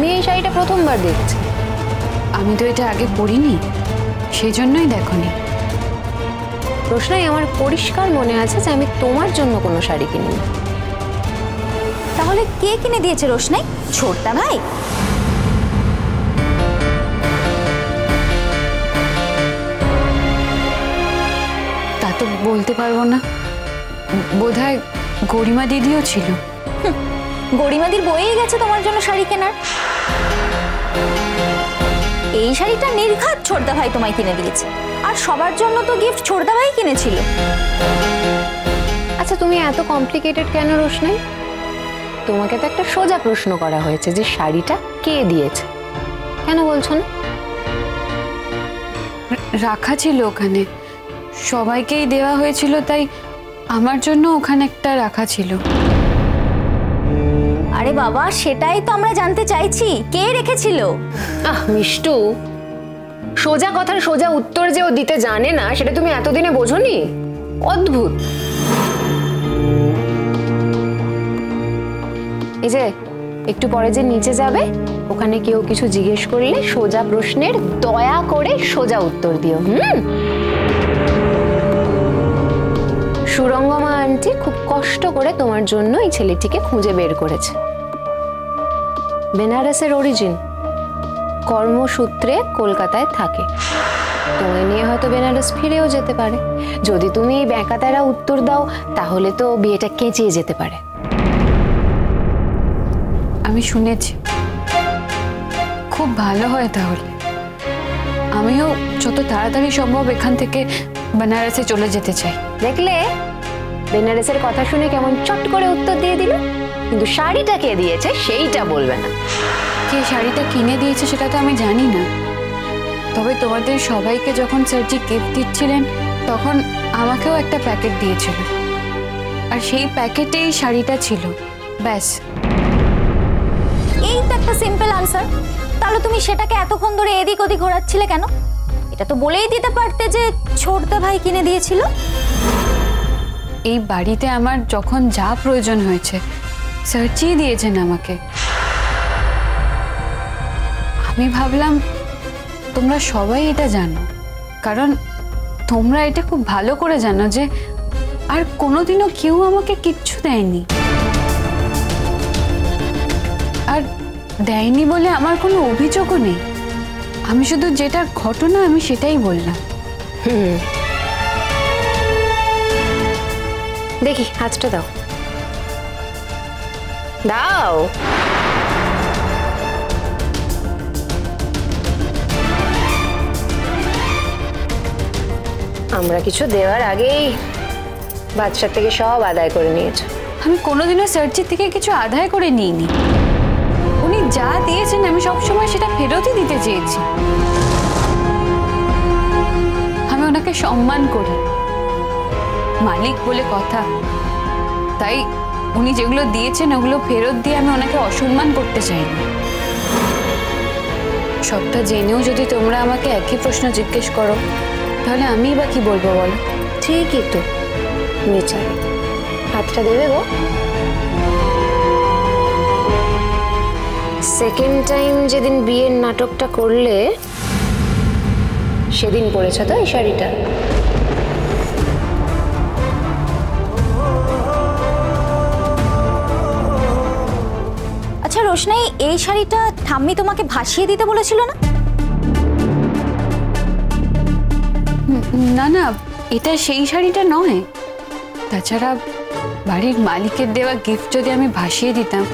আমি এই শাড়িটা প্রথমবার দেখছি। আমি তো এটা আগে পরিনি, সেই জন্যই দেখোনি। রোশনাই, আমার পরিষ্কার মনে আছে যে আমি তোমার জন্য কোনো শাড়ি কিনিনি। তাহলে কে কিনে দিয়েছে রোশনাই? ছোটদা ভাই? তা তো বলতে পারবো না, বোধহয় গরিমা দিদিও ছিল। গরিমাদির বইয়েই গেছে তোমার জন্য শাড়ি কেনার। এই শাড়িটা নির্ঘাত ছোটদা ভাই তোমায় কিনে দিয়েছে, আর সবার জন্য তো গিফট ছোটদা ভাই কিনেছিল। আচ্ছা, তুমি এত কমপ্লিকেটেড কেন রোশনাই? তোমাকে তো একটা সোজা প্রশ্ন করা হয়েছে যে শাড়িটা কে দিয়েছে, কেন বলছো না? রাখা ছিল ওখানে, সবাইকেই দেওয়া হয়েছিল, তাই আমার জন্য ওখানে একটা রাখা ছিল। আরে বাবা, সেটাই তো আমরা জানতে চাইছি, কে রেখেছিল? মিষ্টু, সোজা কথার সোজা উত্তর যে ও দিতে জানে না সেটা তুমি এতদিনে বোঝোনি? অদ্ভুত। এই যে একটু পরে যে নিচে যাবে, ওখানে কেউ কিছু জিজ্ঞেস করলে সোজা প্রশ্নের দয়া করে সোজা উত্তর দিও। সুরঙ্গমা আন্টি খুব কষ্ট করে তোমার জন্য এই ছেলেটিকে খুঁজে বের করেছে। বেনারসের অরিজিন, কর্মসূত্রে কলকাতায় থাকে। তোমায় নিয়ে হয়তো বেনারস ফিরেও যেতে পারে। যদি তুমি এই বেকাতারা উত্তর দাও তাহলে তো বিয়েটা কেঁচিয়ে যেতে পারে। আমি শুনেছি, খুব ভালো হয় তাহলে। আমিও যত তাড়াতাড়ি সম্ভব এখান থেকে বেনারসে চলে যেতে চাই। দেখলে, বেনারসের কথা শুনে কেমন চট করে উত্তর দিয়ে দিল, কিন্তু শাড়িটা কে দিয়েছে সেইটা বলবে না। কে শাড়িটা কিনে দিয়েছে সেটা তো আমি জানি না, তবে তোমাদের সবাইকে যখন স্যারজি গিফট দিচ্ছিলেন তখন আমাকেও একটা প্যাকেট দিয়েছিল, আর সেই প্যাকেটেই শাড়িটা ছিল, ব্যাস। এই তো একটা সিম্পল আনসার। তাহলে তুমি সেটাকে এতক্ষণ ধরে এদিক ওদিক ঘোরাচ্ছিলে কেন? এটা তো বলেই দিতে পারতে যে ছোটদা ভাই কিনে দিয়েছিল। এই বাড়িতে আমার যখন যা প্রয়োজন হয়েছে স্যারজি দিয়েছেন আমাকে। আমি ভাবলাম তোমরা সবাই এটা জানো, কারণ তোমরা এটা খুব ভালো করে জানো যে আর কোনোদিনও কেউ আমাকে কিচ্ছু দেয়নি, আর দেয়নি বলে আমার কোনো অভিযোগও নেই। আমি শুধু যেটা ঘটনা আমি সেটাই বললাম। দেখি হাতটা দাও, দাও। আমরা কিছু দেওয়ার আগেই বাদশার থেকে সব আদায় করে নিয়েছো। আমি কোনোদিনও স্যারজির থেকে কিছু আদায় করে নিইনি। উনি যা দিয়েছেন আমি সবসময় সেটা ফেরতই দিতে চেয়েছি। আমি ওনাকে সম্মান করি, মালিক বলে কথা, তাই উনি যেগুলো দিয়েছেন ওগুলো ফেরত দিয়ে আমি ওনাকে অসম্মান করতে চাইনি। সবটা জেনেও যদি তোমরা আমাকে একই প্রশ্ন জিজ্ঞেস করো তাহলে আমি বা কি বলবো বলো? ঠিকই তো, নিচে হাতটা দেবে গো। সেকেন্ড টাইম যেদিন বিয়ের নাটকটা করলে সেদিন পরেছ তো এই শাড়িটা? আচ্ছা রোশনাই, এই শাড়িটা ঠাম্মি তোমাকে ভাসিয়ে দিতে বলেছিল না? না না, এটা সেই শাড়িটা নয়। তাছাড়া বাড়ির মালিকের দেওয়া গিফট যদি আমি ভাসিয়ে দিতাম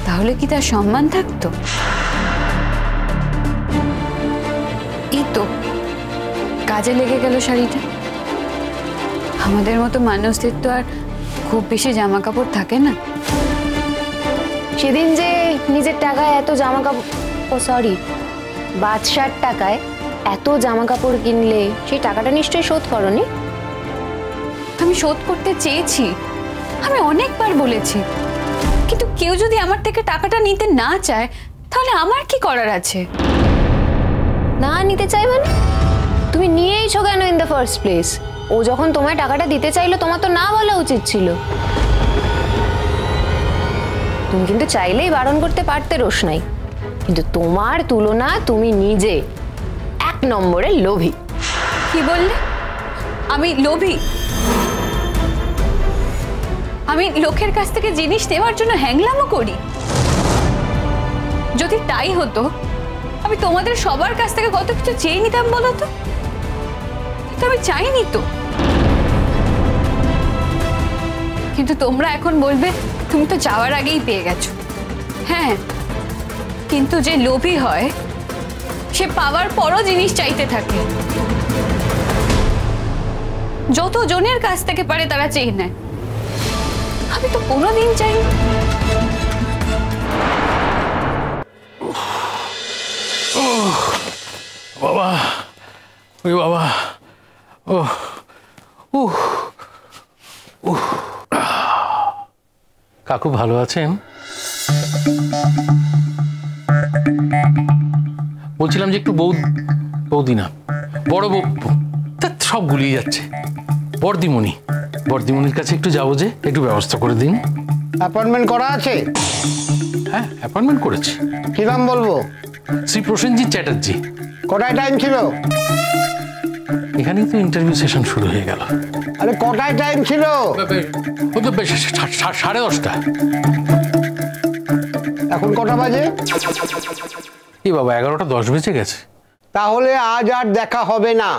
তাহলে কি তার সম্মান থাকতো? এই তো কাজে লেগে গেল শাড়িটা। আমাদের মতো মানুষদের তো আর খুব বেশি জামা কাপড় থাকে না। সেদিন যে নিজের টাকায় এত জামা কাপড়, ও সরি, বাদশার টাকায় এত জামা কাপড় কিনলে সেই টাকাটা নিশ্চয়ই শোধ করনি। আমি শোধ করতে চেয়েছি, আমি অনেকবার বলেছি, কিন্তু কেউ যদি আমার থেকে টাকাটা নিতে না চায় তাহলে আমার কি করার আছে? না নিতে চাই মানে তুমি নিয়েইছো কেন ইন দ্য ফার্স্ট প্লেস? ও যখন তোমায় টাকাটা দিতে চাইলো তোমার তো না বলা উচিত ছিল। তুমি কিন্তু চাইলেই বারণ করতে পারতে রোশনাই, কিন্তু তোমার তুলনা তুমি নিজে 1 নম্বরের লোভী। কি বললে? আমি লোভী? আমি লোকের কাছ থেকে জিনিস নেওয়ার জন্য হ্যাংলামও করি? যদি তাই হতো আমি তোমাদের সবার কাছ থেকে কত কিছু চেয়ে নিতাম বলো তো। কিন্তু আমি চাইনি তো। কিন্তু তোমরা এখন বলবে তুমি তো যাওয়ার আগেই পেয়ে গেছো। হ্যাঁ, কিন্তু যে লোভী হয় সে পাওয়ার পরও জিনিস চাইতে থাকে। যত জনের কাছ থেকে পারে তারা চেয়ে নেয়, আমি তো কোনোদিন চাইনি। বাবা, ওই বাবা, ও কাকু ভালো আছেন? বলছিলাম যে একটু বৌদি না, বড় বউ, সব গুলিয়ে যাচ্ছে। বর্দিমণির কাছে একটু যাবো, যে একটু ব্যবস্থা করে দিন। অ্যাপয়েন্টমেন্ট করা আছে? হ্যাঁ, অ্যাপয়েন্টমেন্ট করেছি। কি নাম বলবো? শ্রী প্রসেনজিৎ চ্যাটার্জি। কটায় টাইম ছিল? এখানেই তো ইন্টারভিউ সেশন শুরু হয়ে গেল। আরে কটায় টাইম ছিল? ও তো বেশ 10:30। এখন কটা বাজে? এই বাবা, 11:10 বেজে গেছে। তাহলে আজ আর দেখা হবে না।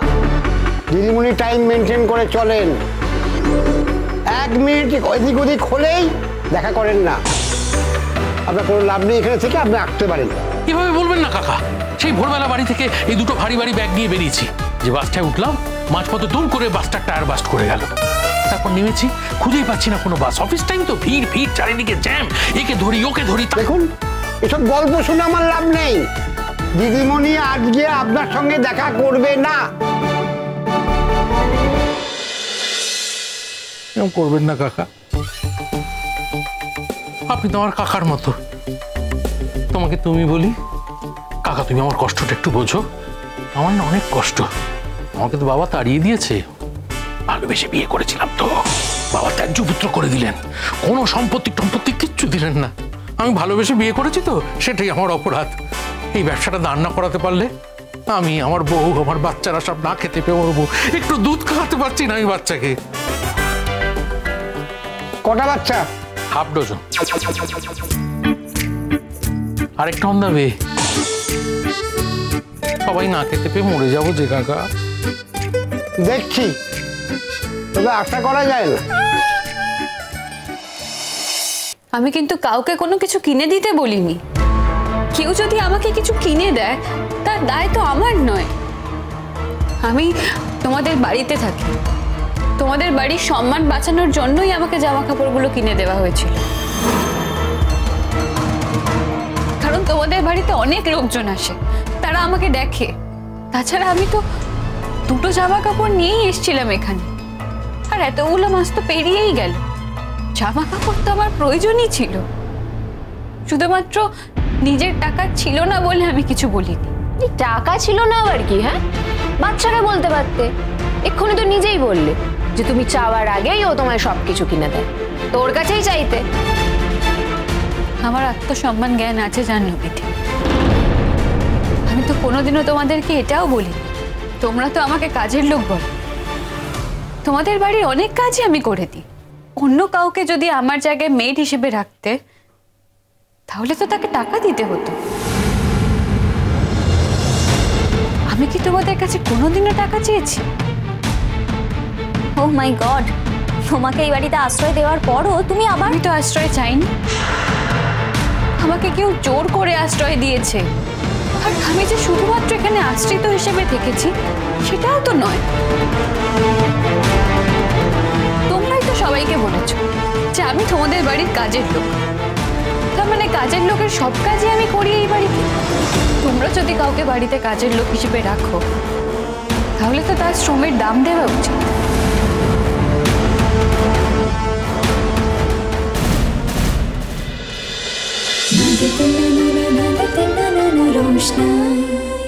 দিদিমণি টাইম মেনটেন করে চলেন। 1 মিনিট এদিক ওদিক হলেই দেখা করেন না। আপনার কোনো লাভ নেই এখানে থেকে, আপনি আসতে পারেন। কিভাবে বলবেন না কাকা? সেই ভোরবেলা বাড়ি থেকে এই দুটো ভারী ব্যাগ নিয়ে বেরিয়েছি। যে বাসটায় উঠলাম, মাঝপথে দৌড় করে বাসটার টায়ার বাস্ট করে গেল। তারপর নেমেছি, খুঁজেই পাচ্ছি না কোনো বাস। অফিস টাইম তো, ভিড় চারিদিকে জ্যাম, একে ধরি ওকে ধরি। দেখুন, এসব গল্প শুনে আমার লাভ নেই। দিদিমণি আজকে আপনার সঙ্গে দেখা করবে না। এরকম করবেন না কাকা, আপনি তো আমার কাকার মতো। তোমাকে তুমি বলি, কাকা তুমি আমার কষ্টটা একটু বোঝো। আমার না অনেক কষ্ট। আমাকে তো বাবা তাড়িয়ে দিয়েছে। ভালোবেসে বিয়ে করেছিলাম তো, বাবা ত্যায্য পুত্র করে দিলেন। কোনো সম্পত্তি কিচ্ছু দিলেন না। আমি ভালোবেসে বিয়ে করেছি তো, সেটাই আমার অপরাধ। এই ব্যবসাটা দাঁড় না করাতে পারলে আমি, আমার বউ, আমার বাচ্চারা সব না খেতে পেয়ে মরবো। একটু দুধ খাওয়াতে পারছি না আমি বাচ্চাকে। কটা বাচ্চা? Half dozen. আরেকটা অন্দাবে, সবাই না খেতে পেয়ে মরে যাবো যে কাকা। দেখছি, তবে আশা করা যায় না। আমি কিন্তু কাউকে কোনো কিছু কিনে দিতে বলিনি। কেউ যদি আমাকে কিছু কিনে দেয় তার দায় তো আমার নয়। আমি তোমাদের বাড়িতে থাকি, তোমাদের বাড়ির সম্মান বাঁচানোর জন্যই আমাকে জামা কাপড়গুলো কিনে দেওয়া হয়েছিল। কারণ তোমাদের বাড়িতে অনেক লোকজন আসে, তারা আমাকে দেখে। তাছাড়া আমি তো 2টো জামা কাপড় নিয়েই এসেছিলাম এখানে, আর এতগুলো মাস তো পেরিয়েই গেল। জামা কাপড় তো আমার প্রয়োজনই ছিল। শুধুমাত্র নিজের টাকা ছিল না বলে আমি কিছু বলিনি। টাকা ছিল না আবার কি? হ্যাঁ, বাচ্চাকে বলতে পারতে। এক্ষুনি তো নিজেই বললে যে তুমি চাওয়ার আগেই ও তোমায় সবকিছু কিনে দেয়, তোর কাছেই চাইতে। আমার আত্মসম্মান জ্ঞান আছে জানো বিধি। আমি তো কোনোদিনও তোমাদেরকে এটাও বলিনি। তোমরা তো আমাকে কাজের লোক বলো। তোমাদের বাড়ির অনেক কাজই আমি করে দিই। অন্য কাউকে যদি আমার জায়গায় মেড হিসেবে রাখতে, তাহলে তো তাকে টাকা দিতে হতো। আমি কি তোমাদের কাছে কোনোদিনও টাকা চেয়েছি? ও মাই গড, তোমাকে এই বাড়িতে আশ্রয় দেওয়ার পরও তুমি আবার? আমি তো আশ্রয় চাইনি, আমাকে কেউ জোর করে আশ্রয় দিয়েছে। আর আমি যে শুধুমাত্র এখানে আশ্রিত হিসেবে থেকেছি সেটাও তো নয়। তোমরাই তো সবাইকে বলেছো যে আমি তোমাদের বাড়ির কাজের লোক। তার মানে কাজের লোকের সব কাজই আমি করি এই বাড়িতে। তোমরা যদি কাউকে বাড়িতে কাজের লোক হিসেবে রাখো, তাহলে তো তার শ্রমের দাম দেওয়া উচিত। रोशनाई